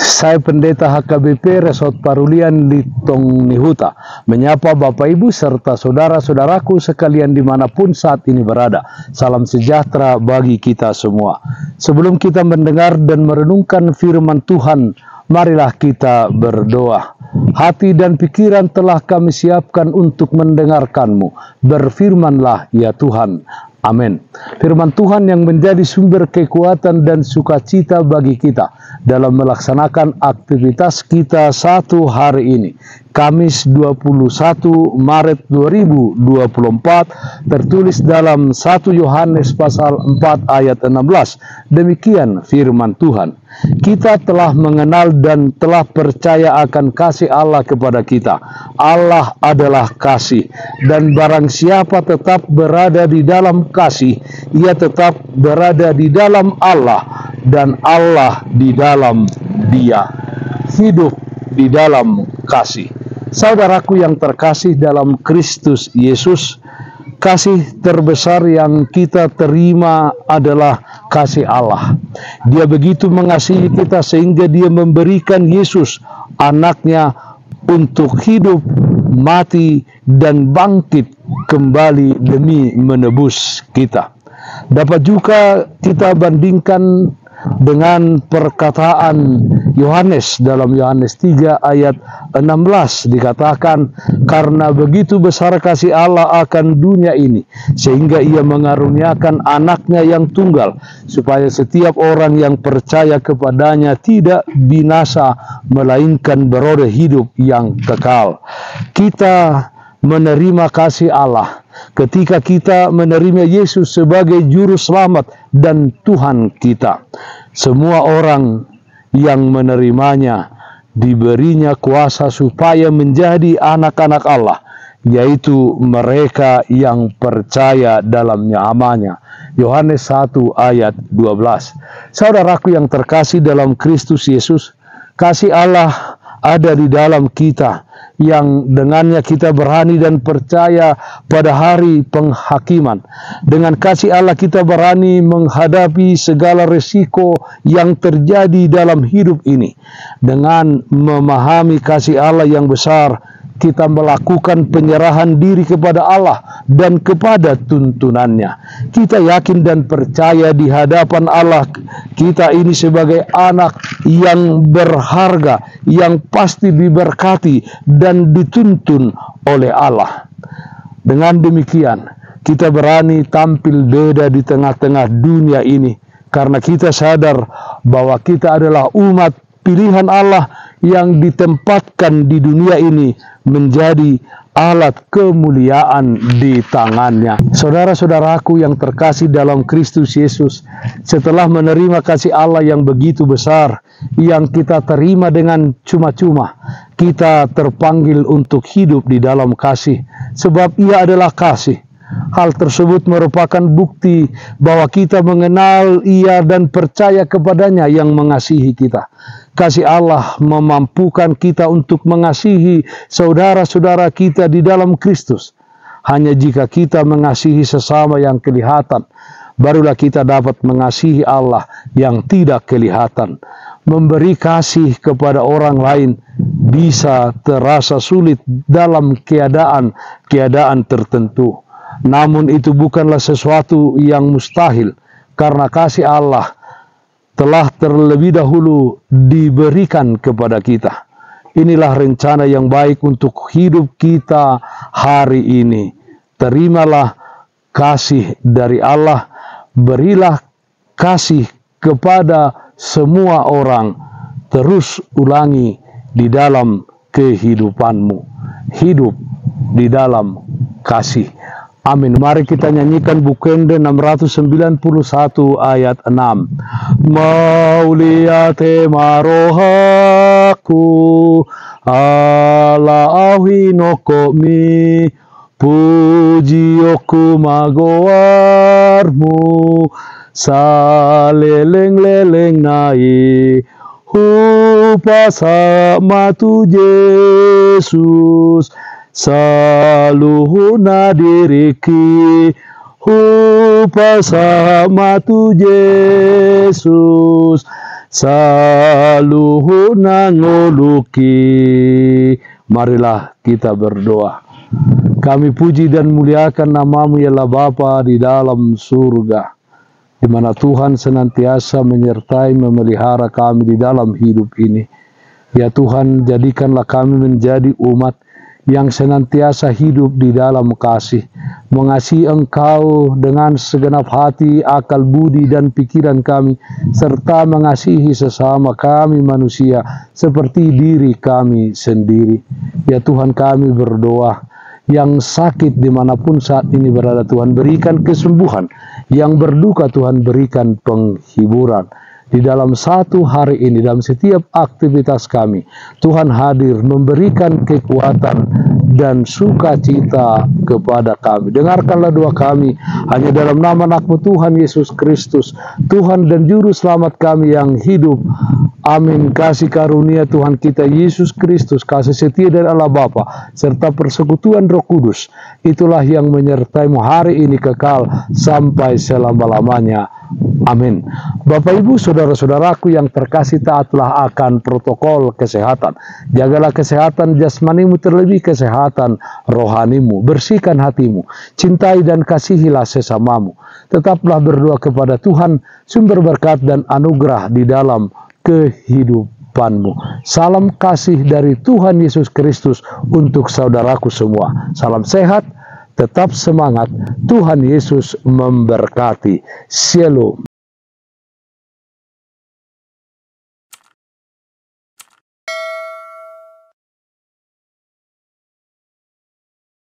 Saya Pendeta HKBP Resort Parulian Litong Nihuta menyapa Bapak Ibu serta saudara-saudaraku sekalian dimanapun saat ini berada. Salam sejahtera bagi kita semua. Sebelum kita mendengar dan merenungkan firman Tuhan, marilah kita berdoa. Hati dan pikiran telah kami siapkan untuk mendengarkan-Mu. Berfirmanlah ya Tuhan. Amin. Firman Tuhan yang menjadi sumber kekuatan dan sukacita bagi kita dalam melaksanakan aktivitas kita satu hari ini. Kamis 21 Maret 2024 tertulis dalam 1 Yohanes pasal 4 ayat 16. Demikian firman Tuhan. Kita telah mengenal dan telah percaya akan kasih Allah kepada kita. Allah adalah kasih, dan barang siapa tetap berada di dalam kasih, ia tetap berada di dalam Allah, dan Allah di dalam dia. Hidup di dalam kasih. Saudaraku yang terkasih dalam Kristus Yesus, kasih terbesar yang kita terima adalah kasih Allah. Dia begitu mengasihi kita sehingga Dia memberikan Yesus, anaknya, untuk hidup, mati, dan bangkit kembali demi menebus kita. Dapat juga kita bandingkan dengan perkataan Yohanes dalam Yohanes 3 ayat 16, dikatakan, karena begitu besar kasih Allah akan dunia ini sehingga ia mengaruniakan anaknya yang tunggal, supaya setiap orang yang percaya kepadanya tidak binasa melainkan beroleh hidup yang kekal. Kita menerima kasih Allah ketika kita menerima Yesus sebagai juru selamat dan Tuhan kita. Semua orang yang menerimanya diberinya kuasa supaya menjadi anak-anak Allah, yaitu mereka yang percaya dalam namanya. Yohanes 1 ayat 12. Saudaraku yang terkasih dalam Kristus Yesus, kasih Allah ada di dalam kita, yang dengannya kita berani dan percaya pada hari penghakiman. Dengan kasih Allah kita berani menghadapi segala resiko yang terjadi dalam hidup ini. Dengan memahami kasih Allah yang besar, kita melakukan penyerahan diri kepada Allah dan kepada tuntunannya. Kita yakin dan percaya di hadapan Allah, kita ini sebagai anak yang berharga, yang pasti diberkati dan dituntun oleh Allah. Dengan demikian, kita berani tampil beda di tengah-tengah dunia ini, karena kita sadar bahwa kita adalah umat pilihan Allah yang ditempatkan di dunia ini menjadi alat kemuliaan di tangannya. Saudara-saudaraku yang terkasih dalam Kristus Yesus, setelah menerima kasih Allah yang begitu besar, yang kita terima dengan cuma-cuma, kita terpanggil untuk hidup di dalam kasih, sebab Ia adalah kasih. Hal tersebut merupakan bukti bahwa kita mengenal Ia dan percaya kepadanya yang mengasihi kita. Kasih Allah memampukan kita untuk mengasihi saudara-saudara kita di dalam Kristus. Hanya jika kita mengasihi sesama yang kelihatan, barulah kita dapat mengasihi Allah yang tidak kelihatan. Memberi kasih kepada orang lain bisa terasa sulit dalam keadaan tertentu. Namun itu bukanlah sesuatu yang mustahil, karena kasih Allah telah terlebih dahulu diberikan kepada kita. Inilah rencana yang baik untuk hidup kita hari ini. Terimalah kasih dari Allah, berilah kasih kepada semua orang. Terus ulangi di dalam kehidupanmu. Hidup di dalam kasih. Amin. Mari kita nyanyikan Bukende 691 ayat 6. Mauliate marohaku ala awinokomi, pujioku magoarmu, saleleng-leleng nai, hupasa matu Yesus, saluhuna diriki, hupasa matu Yesus, saluhuna nguluki. Marilah kita berdoa. Kami puji dan muliakan nama-Mu ya Allah Bapa di dalam surga, di mana Tuhan senantiasa menyertai memelihara kami di dalam hidup ini. Ya Tuhan, jadikanlah kami menjadi umat yang senantiasa hidup di dalam kasih, mengasihi Engkau dengan segenap hati, akal, budi, dan pikiran kami, serta mengasihi sesama kami manusia seperti diri kami sendiri. Ya Tuhan, kami berdoa, yang sakit dimanapun saat ini berada, Tuhan berikan kesembuhan, yang berduka Tuhan berikan penghiburan. Di dalam satu hari ini, dalam setiap aktivitas kami, Tuhan hadir memberikan kekuatan dan sukacita kepada kami. Dengarkanlah doa kami hanya dalam nama Anak-Mu Tuhan Yesus Kristus, Tuhan dan Juru Selamat kami yang hidup. Amin. Kasih karunia Tuhan kita Yesus Kristus, kasih setia dari Allah Bapa, serta persekutuan Roh Kudus, itulah yang menyertai-Mu hari ini kekal sampai selama-lamanya. Amin. Bapak Ibu, saudara-saudaraku yang terkasih, taatlah akan protokol kesehatan. Jagalah kesehatan jasmanimu, terlebih kesehatan rohanimu. Bersihkan hatimu, cintai dan kasihilah sesamamu. Tetaplah berdoa kepada Tuhan, sumber berkat dan anugerah di dalam kehidupanmu. Salam kasih dari Tuhan Yesus Kristus untuk saudaraku semua. Salam sehat, tetap semangat. Tuhan Yesus memberkati. Shalom.